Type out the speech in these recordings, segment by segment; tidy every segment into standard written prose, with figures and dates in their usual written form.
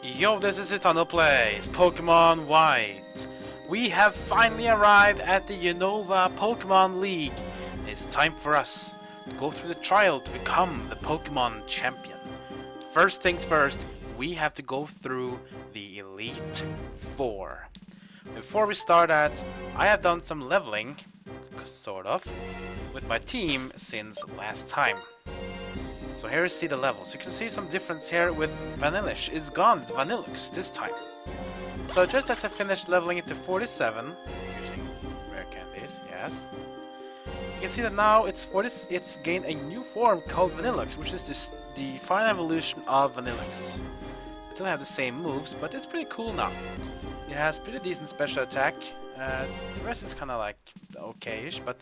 Yo, this is Shauntal Plays Pokemon White. We have finally arrived at the Unova Pokemon League. It's time for us to go through the trial to become the Pokemon Champion. First things first, we have to go through the Elite Four. Before we start that, I have done some leveling, sort of, with my team since last time. So here is see the levels. You can see some difference here with Vanillish is gone. It's Vanillux this time. So just as I finished leveling it to 47, using rare candies, yes. You can see that now it's gained a new form called Vanillux, which is the final evolution of Vanillux. It still have the same moves, but it's pretty cool now. It has pretty decent special attack. The rest is kind of like okay-ish, but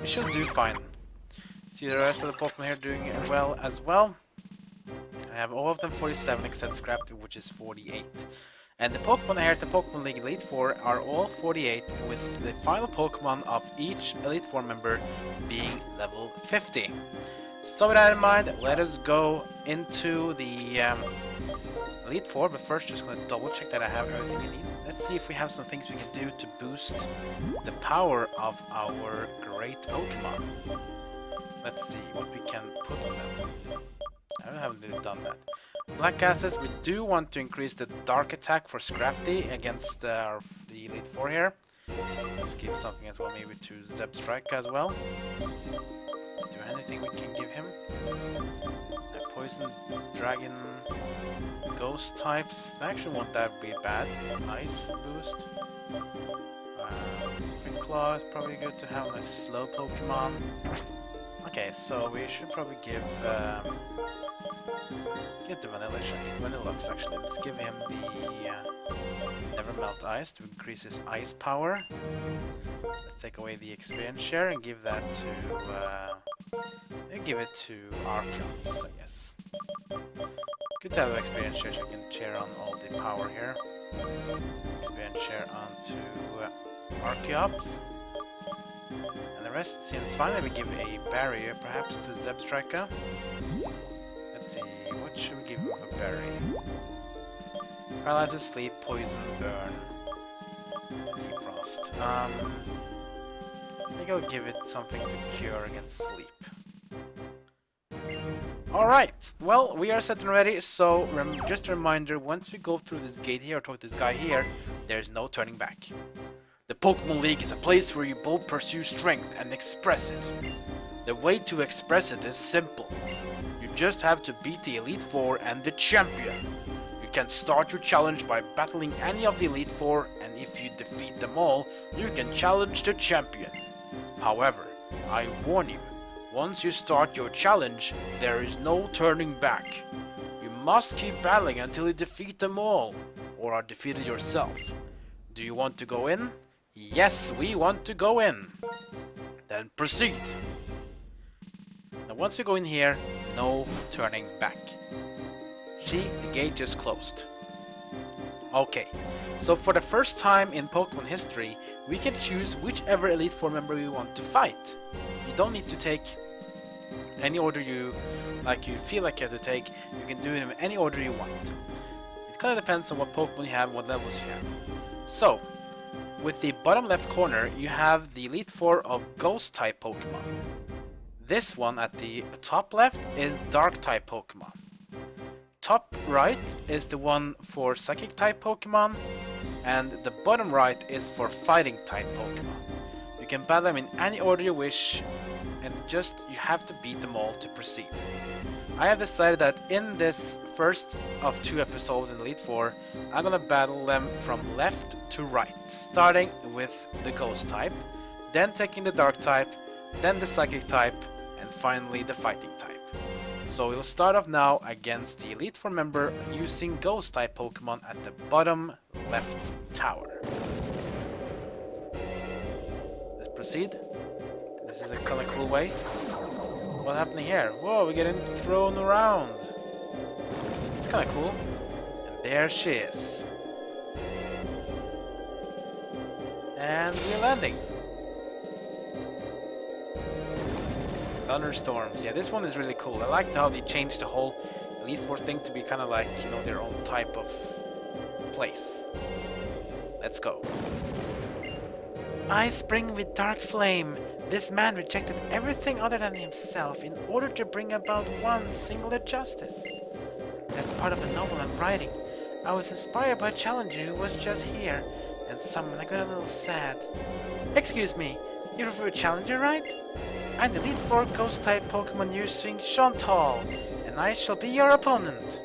it should do fine. See the rest of the Pokemon here doing well as well. I have all of them 47 except Scrafty, which is 48. And the Pokemon here at the Pokemon League Elite Four are all 48, with the final Pokemon of each Elite Four member being level 50. So with that in mind, let us go into the Elite Four, but first just gonna double check that I have everything I need. Let's see if we have some things we can do to boost the power of our great Pokemon. Let's see what we can put on them. I haven't really done that. Black gases, we do want to increase the dark attack for Scrafty against the Elite Four here. Let's give something as well, maybe to Zebstrika as well. Do anything we can give him? Poison, Dragon, Ghost types. I actually want that to be bad. Ice boost. Quick Claw is probably good to have a slow Pokemon. Okay, so we should probably give the Vanillux actually. Let's give him the Never Melt Ice to increase his ice power. Let's take away the experience share and give that to give it to Archeops, I guess. Good to have experience share so you can share on all the power here. Experience share onto Archeops. And the rest seems fine. Maybe give a barrier perhaps to Zebstrika. Let's see, what should we give him a berry? Paralysis, sleep, poison, burn, defrost. I think I'll give it something to cure against sleep. Alright, well, we are set and ready, so just a reminder, once we go through this gate here or talk to this guy here, there's no turning back. The Pokemon League is a place where you both pursue strength and express it. The way to express it is simple. You just have to beat the Elite Four and the Champion. You can start your challenge by battling any of the Elite Four, and if you defeat them all, you can challenge the Champion. However, I warn you, once you start your challenge, there is no turning back. You must keep battling until you defeat them all, or are defeated yourself. Do you want to go in? Yes, we want to go in. Then proceed. Now once you go in here, no turning back. See, the gate just closed. Okay, so for the first time in Pokemon history, we can choose whichever Elite Four member we want to fight. You don't need to take any order you feel like you have to take. You can do it in any order you want. It kind of depends on what Pokemon you have and what levels you have. So, with the bottom left corner, you have the Elite Four of Ghost type Pokemon. This one at the top left is Dark type Pokemon. Top right is the one for Psychic type Pokemon, and the bottom right is for Fighting type Pokemon. You can battle them in any order you wish, and you have to beat them all to proceed. I have decided that in this first of 2 episodes in Elite Four, I'm gonna battle them from left to right, starting with the Ghost type, then taking the Dark type, then the Psychic type, and finally the Fighting type. So we'll start off now against the Elite Four member using Ghost type Pokemon at the bottom left tower. Let's proceed. This is a kinda cool way. What's happening here? Whoa, we're getting thrown around. It's kinda cool. And there she is. And we're landing. Thunderstorms. Yeah, this one is really cool. I liked how they changed the whole Elite Four thing to be kind of like, you know, their own type of place. Let's go. I spring with dark flame. This man rejected everything other than himself in order to bring about one singular justice. That's part of a novel I'm writing. I was inspired by Challenger who was just here, and someone I got a little sad. Excuse me, you refer to Challenger, right? I'm the Elite Four Ghost-type Pokemon using Shauntal, and I shall be your opponent.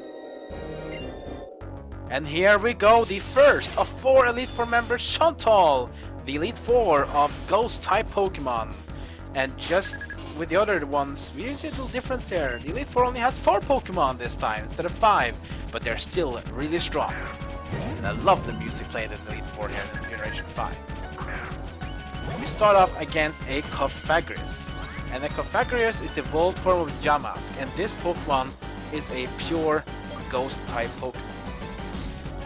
And here we go, the first of 4 Elite Four members, Shauntal, the Elite Four of Ghost-type Pokemon. And just with the other ones, we see a little difference here. The Elite Four only has 4 Pokemon this time instead of 5, but they're still really strong. And I love the music played in the Elite Four here in Generation 5. We start off against a Cofagrigus. And a Cofagrigus is the evolved form of Yamask, and this Pokemon is a pure Ghost-type Pokemon.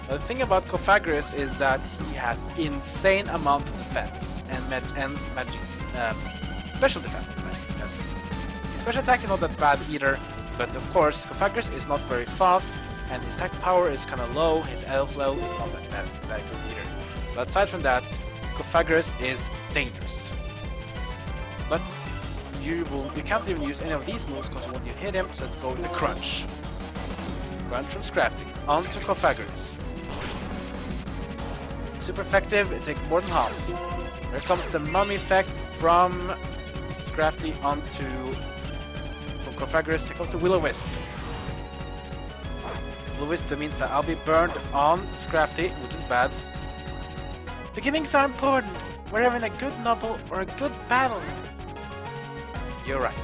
The thing about Cofagrigus is that he has insane amount of defense and magic, special defense. His special attack is not that bad either, but of course Cofagrigus is not very fast, and his attack power is kind of low. His elf level is not that good either. But aside from that, Cofagrigus is dangerous. But you can't even use any of these moves because you won't even hit him. So let's go with the Crunch. Crunch from Scrafty onto Cofagrigus. Super effective, it takes more than half. Here comes the mummy effect from Scrafty onto Cofagrigus. Here comes the Will-O-Wisp. Will-O-Wisp, that means that I'll be burned on Scrafty, which is bad. Beginnings are important. We're having a good novel or a good battle. You're right.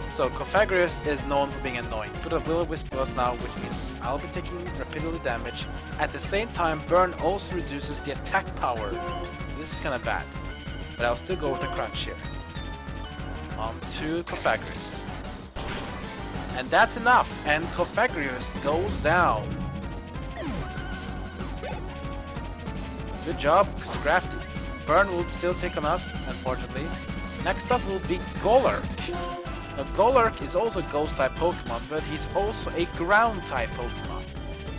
So Cofagrigus is known for being annoying. Put a Will-O-Wisp plus now, which means I'll be taking repeatedly damage. At the same time, Burn also reduces the attack power. This is kind of bad. But I'll still go with the Crunch here. On to Cofagrigus. And that's enough, and Cofagrigus goes down. Good job, Scrafty. Burn will still take on us, unfortunately. Next up will be Golurk. Now Golurk is also a Ghost-type Pokemon, but he's also a Ground-type Pokemon.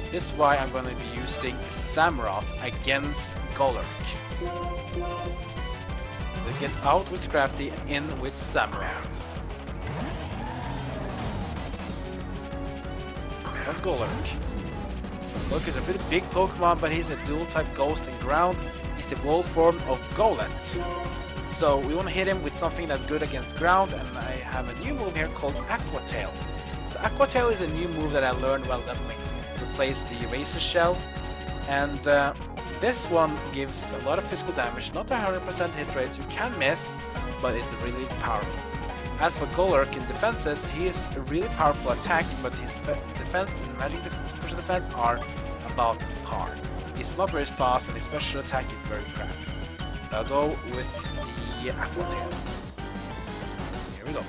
This is why I'm going to be using Samurott against Golurk. So get out with Scrafty and in with Samurott. And Golurk. Golurk is a really big Pokemon, but he's a dual-type Ghost and Ground. He's the evolved form of Golett. So we want to hit him with something that's good against ground, and I have a new move here called Aqua Tail. So Aqua Tail is a new move that I learned while leveling. Replace the Eraser Shell, and this one gives a lot of physical damage, not 100% hit rate, so you can miss, but it's really powerful. As for Golurk in defenses, he is a really powerful attack, but his defense and magic special defense are about par. He's not very fast, and his special attack is very crap. So I'll go with the Aqua Tail. Here we go.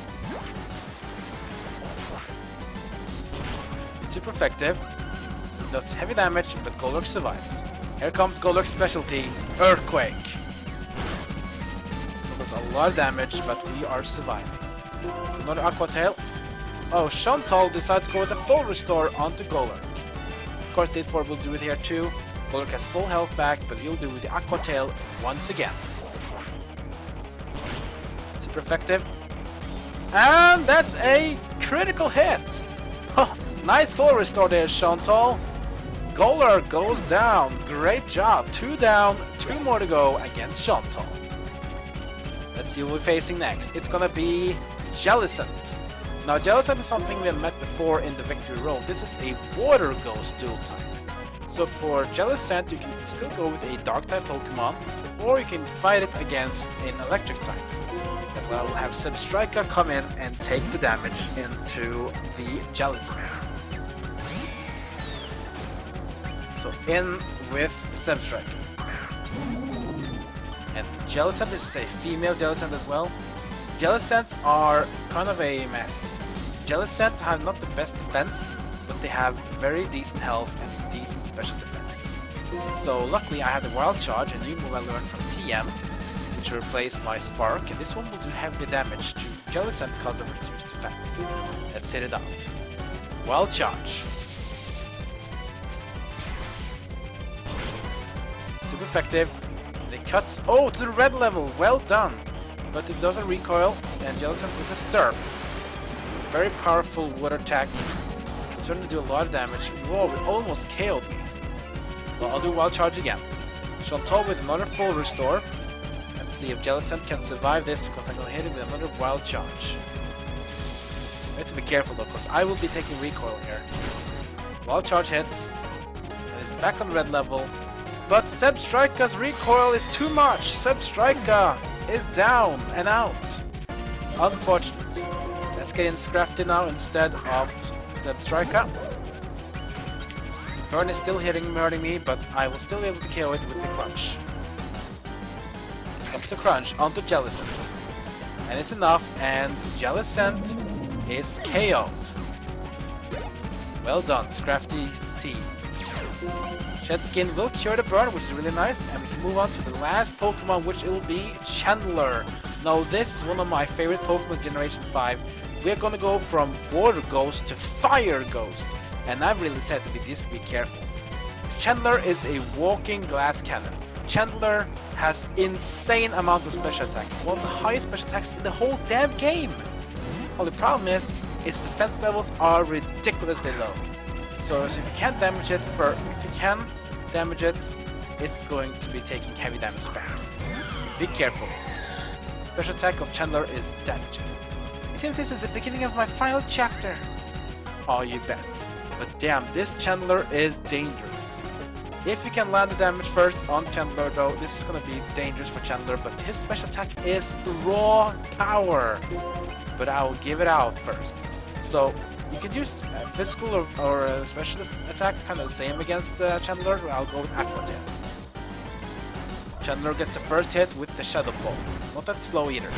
Super effective. Does heavy damage, but Golurk survives. Here comes Golurk's specialty, Earthquake. So does a lot of damage, but we are surviving. Another Aqua Tail. Oh, Shauntal decides to go with a full restore onto Golurk. Of course, Elite Four will do it here too. Golurk has full health back, but we'll do the Aqua Tail once again. Super effective. And that's a critical hit! Huh, nice full restore there, Shauntal. Golurk goes down. Great job. 2 down, 2 more to go against Shauntal. Let's see what we're facing next. It's gonna be Jellicent. Now, Jellicent is something we have met before in the Victory Road. This is a Water Ghost dual type. So for Jellicent, you can still go with a Dark-type Pokemon, or you can fight it against an Electric type. That's why I will have Substrika come in and take the damage into the Jellicent. So in with Substrika. And Jellicent is a female Jellicent as well. Jellicents are kind of a mess. Jellicents have not the best defense, but they have very decent health and decent special defense. So luckily I had the Wild Charge, a new move I learned from TM, which replaced my Spark, and this one will do heavy damage to Jellicent because of reduced defense. Let's hit it out. Wild Charge. super effective. And it cuts, oh, to the red level, well done. But it doesn't recoil, and Jellicent with a Surf. Very powerful water attack. Can certainly do a lot of damage. Whoa, it almost KO'd me. Well, I'll do Wild Charge again. Shauntal with another full restore. Let's see if Jellicent can survive this, because I'm going to hit it with another Wild Charge. I have to be careful though, because I will be taking recoil here. Wild Charge hits, and it's back on red level. But Zebstrika's recoil is too much! Zebstrika is down and out. Unfortunate. Let's get in Scrafty now instead of Zebstrika. Burn is still hurting me, but I will still be able to KO it with the Crunch. Comes the Crunch onto Jellicent. And it's enough, and Jellicent is KO'd. Well done, Scrafty's team. Shed Skin will cure the burn, which is really nice, and we can move on to the last Pokemon, which will be Chandelure. Now this is one of my favorite Pokemon Generation 5. We're gonna go from Water Ghost to Fire Ghost, and I've really said to be careful. Chandelure is a walking glass cannon. Chandelure has insane amount of special attack. It's one of the highest special attacks in the whole damn game. Only problem is, its defense levels are ridiculously low. So if you can't damage it, it's going to be taking heavy damage back. Be careful. Special attack of Chandelure is damaging. It seems this is the beginning of my final chapter. Oh, you bet. But damn, this Chandelure is dangerous. If you can land the damage first on Chandelure though, this is gonna be dangerous for Chandelure, but his special attack is raw power. But I will give it out first. So you can use physical or special attack, kind of the same against Chandelure. I'll go with Aqua Tail. Chandelure gets the first hit with the Shadow Ball. It's not that slow either.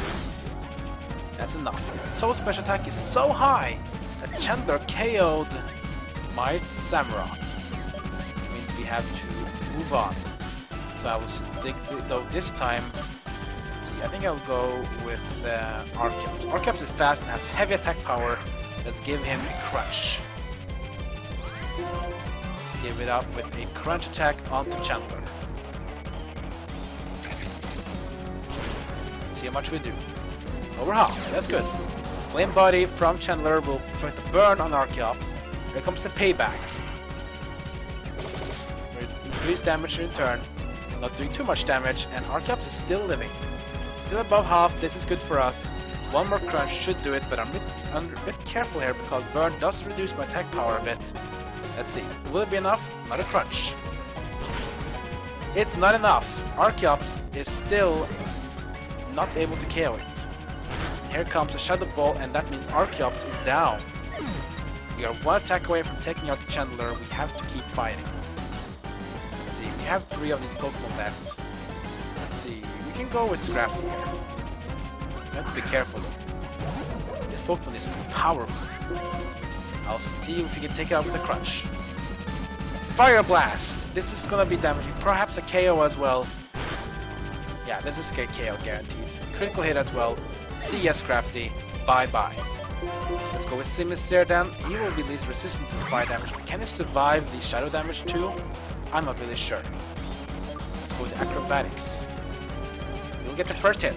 That's enough. Its special attack is so high that Chandelure KO'd my Samurott. It means we have to move on. So I will stick though this time. Let's see, I think I'll go with Arceus. Arceus is fast and has heavy attack power. Let's give him a Crunch. Let's give it up with a Crunch attack onto Chandelure. Let's see how much we do. Over half, that's good. Flame Body from Chandelure will put the burn on Arceus. Here comes the payback. Increased damage in return. Not doing too much damage, and Arceus is still living. Still above half, this is good for us. One more Crunch should do it, but I'm a bit careful here because burn does reduce my attack power a bit. Let's see, will it be enough? Another Crunch. It's not enough. Arceus is still not able to KO it. Here comes a Shadow Ball, and that means Arceus is down. We are one attack away from taking out the Chandelure. We have to keep fighting. Let's see, we have 3 of these Pokemon left. Let's see, we can go with Scrafty here. We have to be careful though. This Pokemon is powerful. I'll see if we can take it out with a Crunch. Fire Blast! This is gonna be damaging. Perhaps a KO as well. Yeah, this is a KO guaranteed. Critical hit as well. See ya, Scrafty. Bye-bye. Let's go with Simisear then. He will be least resistant to fire damage. But can he survive the shadow damage too? I'm not really sure. Let's go with Acrobatics. We'll get the first hit.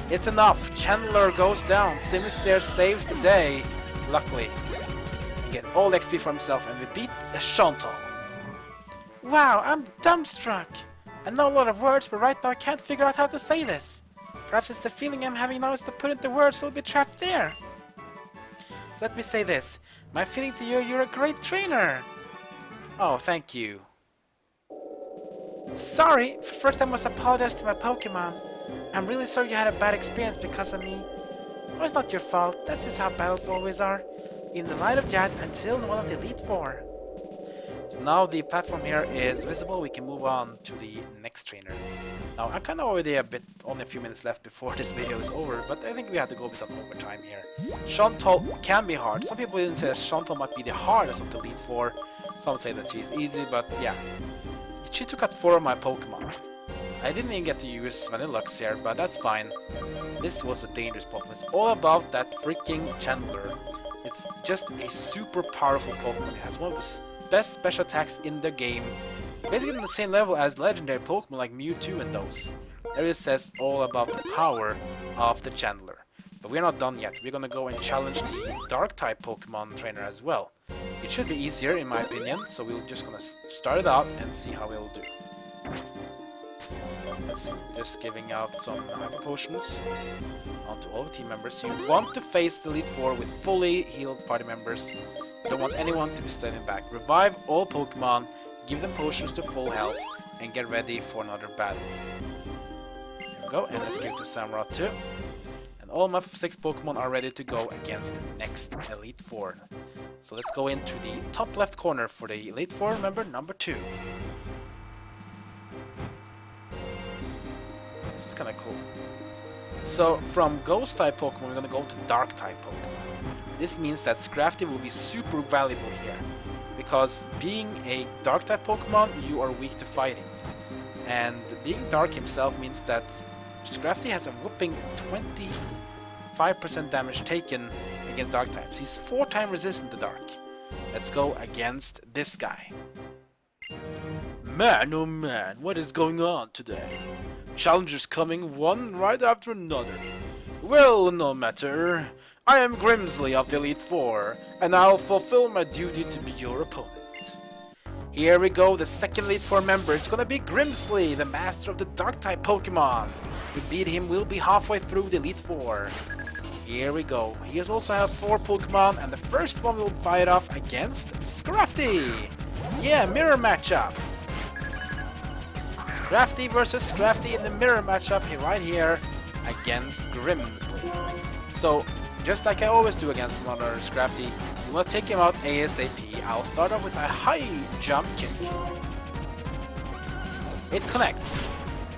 It's enough. Chandelure goes down. Simisear saves the day. Luckily. He get all XP for himself and we beat a Shauntal. Wow, I'm dumbstruck. I know a lot of words, but right now I can't figure out how to say this. Perhaps it's the feeling I'm having now is to put into words, so I'll be trapped there. So let me say this. My feeling to you, you're a great trainer. Oh, thank you. Sorry, first I must apologize to my Pokemon. I'm really sorry you had a bad experience because of me. Oh, it's not your fault, that's just how battles always are. In the light of that, I'm still one of the Elite Four. So now the platform here is visible, we can move on to the next trainer. Now, I'm kind of already only a few minutes left before this video is over, but I think we have to go with some overtime here. Shauntal can be hard. Some people even say that Shauntal might be the hardest of the Elite Four. Some say that she's easy, but yeah. She took out 4 of my Pokemon. I didn't even get to use Vanillux here, but that's fine. This was a dangerous Pokemon. It's all about that freaking Chandelure. It's just a super powerful Pokemon. It has one of the best special attacks in the game. basically on the same level as legendary Pokemon like Mewtwo and those. There it says all about the power of the Chandelure. But we're not done yet. We're gonna go and challenge the Dark-type Pokemon trainer as well. It should be easier in my opinion, so we're just gonna start it out and see how it'll do. Let's see, just giving out some hyper potions onto all the team members. You want to face the Elite Four with fully healed party members. You don't want anyone to be standing back. Revive all Pokemon, give them potions to full health, and get ready for another battle. There we go, and let's give it to Samurott too. And all my 6 Pokemon are ready to go against the next Elite Four. So let's go into the top left corner for the Elite Four member number 2. This is kind of cool. So from Ghost type Pokemon, we're gonna go to Dark type Pokemon. This means that Scrafty will be super valuable here, because being a Dark type Pokemon, you are weak to fighting, and being Dark himself means that Scrafty has a whopping 25% damage taken against Dark types. He's 4 times resistant to Dark. Let's go against this guy. Man, oh man, what is going on today? Challengers coming one right after another. Well, no matter. I am Grimsley of the Elite Four, and I'll fulfill my duty to be your opponent. Here we go, the second Elite Four member is gonna be Grimsley, the master of the Dark-type Pokemon. We beat him, we'll be halfway through the Elite Four. Here we go. He has also have 4 Pokemon, and the first one will fight off against Scrafty. Yeah, mirror matchup. Scrafty versus Scrafty in the mirror matchup right here against Grimsley. So, just like I always do against another Scrafty, we want to take him out ASAP. I'll start off with a high jump kick. It connects.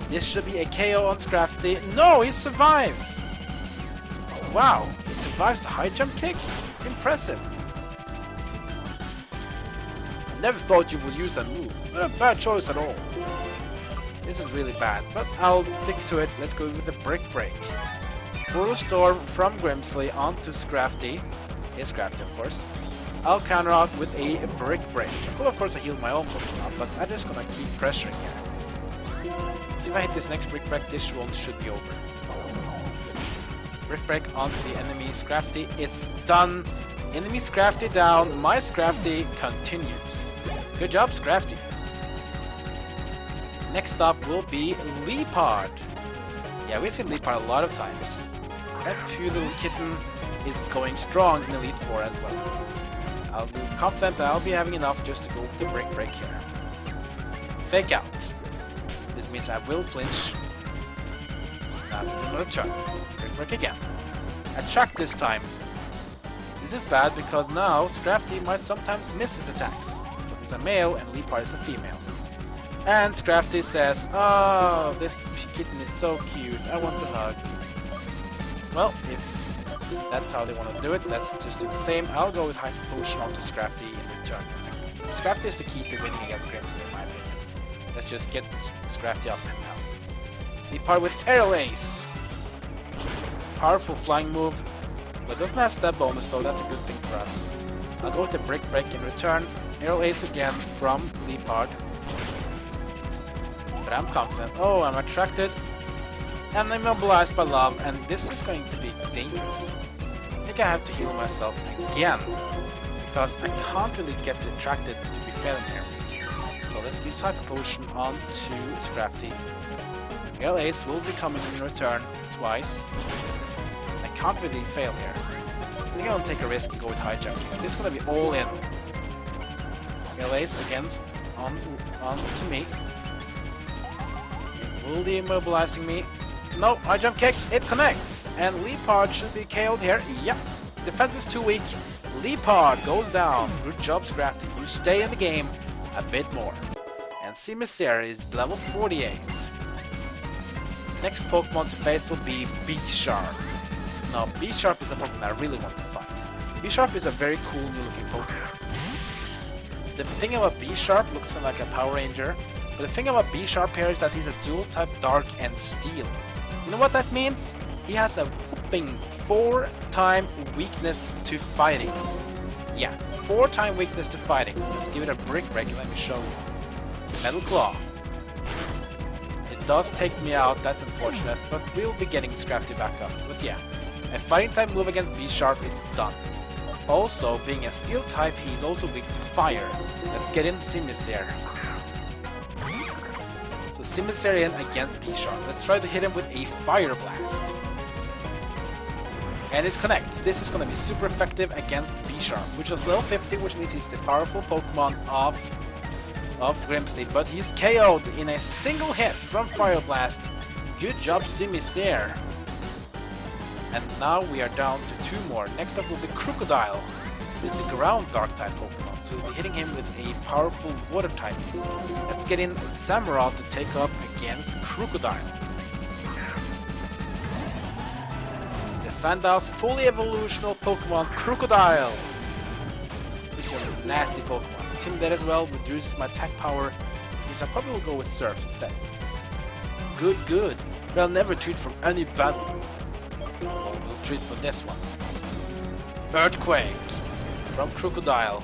This should be a KO on Scrafty. No, he survives! Wow, he survives the high jump kick? Impressive. Never thought you would use that move. Not a bad choice at all. This is really bad, but I'll stick to it. Let's go with the Brick Break. Full Storm from Grimsley onto Scrafty. Here's Scrafty, of course. I'll counter out with a Brick Break. Well, of course I healed my own Pokemon, but I'm just gonna keep pressuring here. See if I hit this next Brick Break, this one should be over. Brick Break onto the enemy Scrafty. It's done. Enemy Scrafty down. My Scrafty continues. Good job, Scrafty. Next up will be Liepard. Yeah, we've seen Liepard a lot of times. That cute little kitten is going strong in Elite Four as well. I'll be confident that I'll be having enough just to go with the Brick Break here. Fake out. This means I will flinch. Now another turn. Brick Break again. Attract this time. This is bad because now Scrafty might sometimes miss his attacks. Because he's a male and Liepard is a female. And Scrafty says, "Oh, this kitten is so cute, I want to hug." Well, if that's how they want to do it, let's just do the same. I'll go with Hyper Potion onto Scrafty in return. Scrafty is the key to winning against Grimsley in my opinion. Let's just get Scrafty up and out. Liepard with Aerial Ace. Powerful flying move, but doesn't have step bonus though, that's a good thing for us. I'll go with the Brick Break in return. Aerial Ace again from Liepard. But I'm confident. Oh, I'm attracted. And I'm immobilized by love, and this is going to be dangerous. I think I have to heal myself again, because I can't really get attracted to be failing here. So let's use Hyper Potion onto Scrafty. Aerial Ace will be coming in return twice. I can't really fail here. I think I'll take a risk and go with High Jump Kick. This is going to be all in. Aerial Ace against on to me. Will be immobilizing me. No, High Jump Kick, it connects! And Liepard should be KO'd here. Yep, defense is too weak. Liepard goes down. Good job, Scrafty. You stay in the game a bit more. And Simisear is level 48. Next Pokemon to face will be Bisharp. Now, Bisharp is a Pokemon I really want to fight. Bisharp is a very cool new looking Pokemon. The thing about Bisharp looks like a Power Ranger. But the thing about Bisharp here is that he's a dual type Dark and Steel. You know what that means? He has a whopping 4-time weakness to fighting. Yeah, 4-time weakness to fighting. Let's give it a Brick Break and let me show you. Metal Claw. It does take me out, that's unfortunate, but we'll be getting Scrafty back up. But yeah, a fighting type move against Bisharp, it's done. Also, being a steel type, he's also weak to fire. Let's get in Simisear. So Simisear in against Bisharp. Let's try to hit him with a Fire Blast. And it connects. This is going to be super effective against Bisharp, which is level 50, which means he's the powerful Pokemon of Grimsley. But he's KO'd in a single hit from Fire Blast. Good job, Simisear. And now we are down to 2 more. Next up will be Krookodile. This is the ground dark type Pokemon, so we'll be hitting him with a powerful water type. Let's get in Samurott to take up against Krookodile. The Sandal's fully evolutional Pokemon, Krookodile. This is a nasty Pokemon. Intimidate as well, reduces my attack power, which I probably will go with Surf instead. Good, good. But I'll never treat from any battle. We'll treat for this one. Earthquake from Krookodile.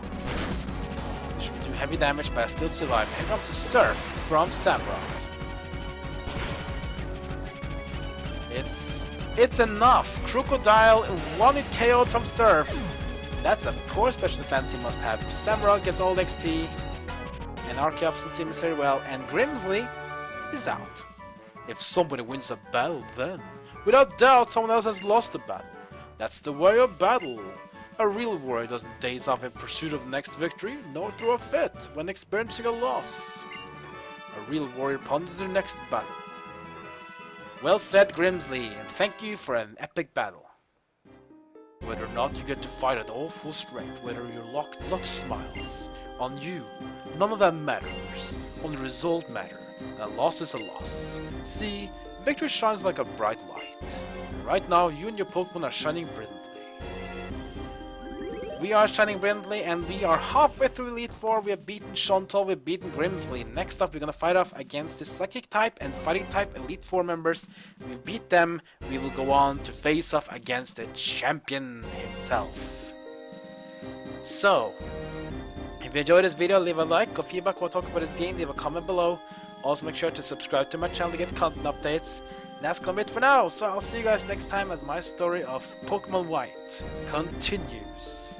Should do heavy damage, but I still survive. Here comes a Surf from Samurott. It's enough. Krookodile 1-hit KO'd from Surf. That's a poor special defense he must have. Samurott gets all the XP, and Archeops and Simisear well, and Grimsley is out. If somebody wins a battle, then without doubt someone else has lost a battle. That's the way of battle. A real warrior doesn't daze off in pursuit of the next victory, nor throw a fit when experiencing a loss. A real warrior ponders their next battle. Well said, Grimsley, and thank you for an epic battle. Whether or not you get to fight at all full strength, whether your luck smiles on you, none of that matters. Only the result matters, and a loss is a loss. See, victory shines like a bright light. Right now, you and your Pokemon are shining brilliantly. We are shining brilliantly, and we are halfway through Elite Four. We have beaten Shauntal, we've beaten Grimsley. Next up, we're gonna fight off against the Psychic type and Fighting type Elite Four members. We beat them, we will go on to face off against the champion himself. So, if you enjoyed this video, leave a like, go feedback, what talk about this game, leave a comment below. Also make sure to subscribe to my channel to get content updates. That's gonna be it for now, so I'll see you guys next time as my story of Pokemon White continues.